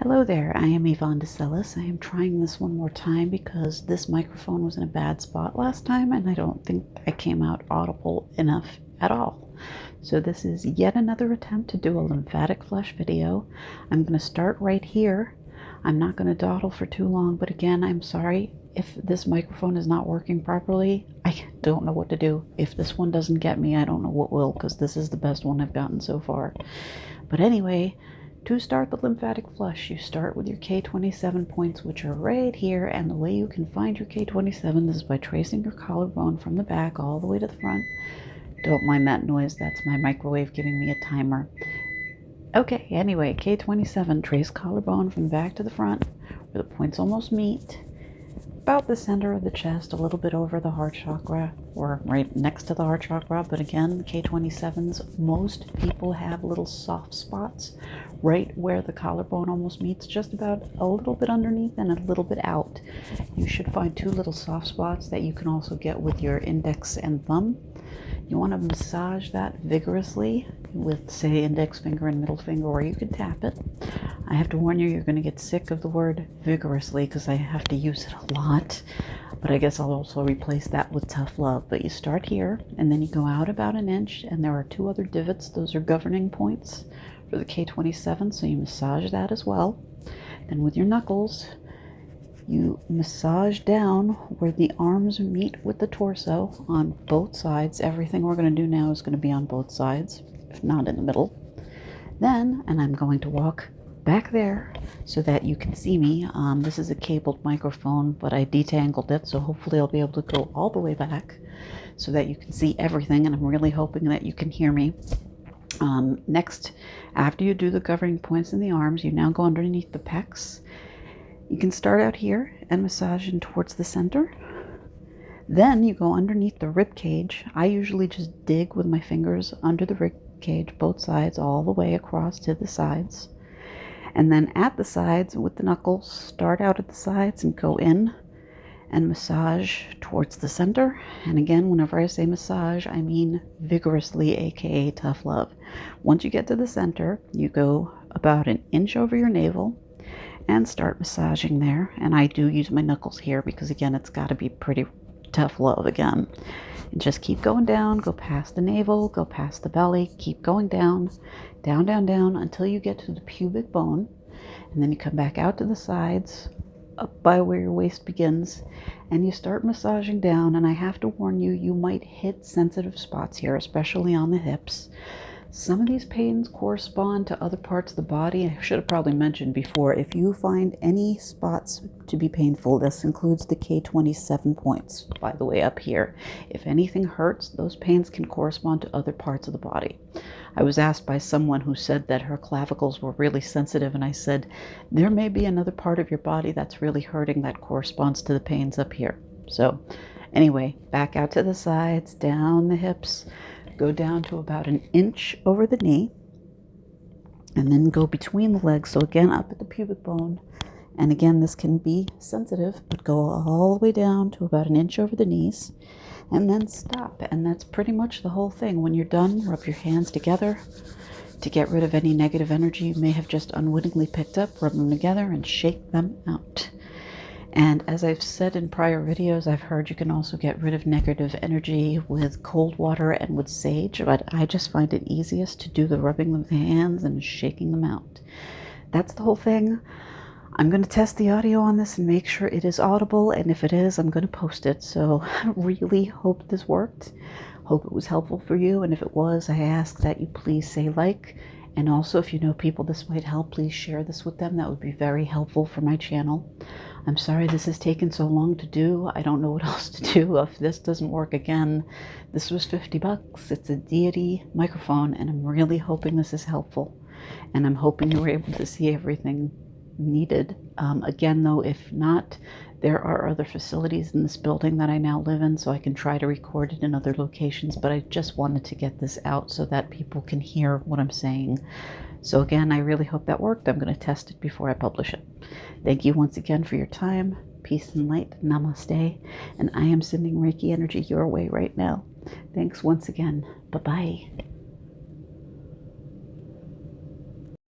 Hello there, I am Yvonne DeCellis. I am trying this one more time because this microphone was in a bad spot last time and I don't think I came out audible enough at all. So this is yet another attempt to do a lymphatic flush video. I'm going to start right here. I'm not going to dawdle for too long, but again, I'm sorry if this microphone is not working properly. I don't know what to do. If this one doesn't get me, I don't know what will, because this is the best one I've gotten so far. But anyway, to start the lymphatic flush, you start with your K27 points, which are right here, and the way you can find your K27 is by tracing your collarbone from the back all the way to the front. Don't mind that noise, that's my microwave giving me a timer. Okay, anyway, K27, trace collarbone from the back to the front, where the points almost meet, about the center of the chest, a little bit over the heart chakra, or right next to the heart chakra. But again, K27s, most people have little soft spots right where the collarbone almost meets, just about a little bit underneath and a little bit out. You should find two little soft spots that you can also get with your index and thumb. You want to massage that vigorously with, say, index finger and middle finger, or you can tap it. I have to warn you, you're going to get sick of the word vigorously because I have to use it a lot. But I guess I'll also replace that with tough love. But you start here, and then you go out about an inch, and there are two other divots. Those are governing points for the K27, so you massage that as well. Then with your knuckles, you massage down where the arms meet with the torso on both sides. Everything we're going to do now is going to be on both sides, if not in the middle. Then, and I'm going to walk back there so that you can see me. This is a cabled microphone, but I detangled it, so hopefully I'll be able to go all the way back so that you can see everything, and I'm really hoping that you can hear me. Next, after you do the governing points in the arms, you now go underneath the pecs. You can start out here and massage in towards the center. Then you go underneath the rib cage. I usually just dig with my fingers under the rib cage, both sides, all the way across to the sides. And then at the sides with the knuckles, start out at the sides and go in and massage towards the center. And again, whenever I say massage, I mean vigorously, aka tough love. Once you get to the center, you go about an inch over your navel and start massaging there. And I do use my knuckles here because again, it's got to be pretty tough love again. And just keep going down, go past the navel, go past the belly, keep going down, down, down, down until you get to the pubic bone. And then you come back out to the sides, up by where your waist begins, and you start massaging down. And I have to warn you, you might hit sensitive spots here, especially on the hips. Some of these pains correspond to other parts of the body. I should have probably mentioned before, if you find any spots to be painful, this includes the K27 points, by the way, up here. If anything hurts, those pains can correspond to other parts of the body. I was asked by someone who said that her clavicles were really sensitive, and I said, there may be another part of your body that's really hurting that corresponds to the pains up here. So anyway, back out to the sides, down the hips, go down to about an inch over the knee, and then go between the legs. So again, up at the pubic bone. And again, this can be sensitive, but go all the way down to about an inch over the knees, and then stop. And that's pretty much the whole thing. When you're done, rub your hands together to get rid of any negative energy you may have just unwittingly picked up. Rub them together and shake them out. And as I've said in prior videos, I've heard you can also get rid of negative energy with cold water and with sage, but I just find it easiest to do the rubbing with the hands and shaking them out. That's the whole thing. I'm going to test the audio on this and make sure it is audible, and if it is, I'm going to post it. So I really hope this worked. Hope it was helpful for you, and if it was, I ask that you please say like, and also if you know people this might help, please share this with them. That would be very helpful for my channel. I'm sorry this has taken so long to do. I don't know what else to do. If this doesn't work again, this was $50. It's a Deity microphone, and I'm really hoping this is helpful. And I'm hoping you were able to see everything needed. Again, though, if not, there are other facilities in this building that I now live in, so I can try to record it in other locations, but I just wanted to get this out so that people can hear what I'm saying. So again, I really hope that worked. I'm going to test it before I publish it. Thank you once again for your time. Peace and light. Namaste. And I am sending Reiki energy your way right now. Thanks once again. Bye-bye.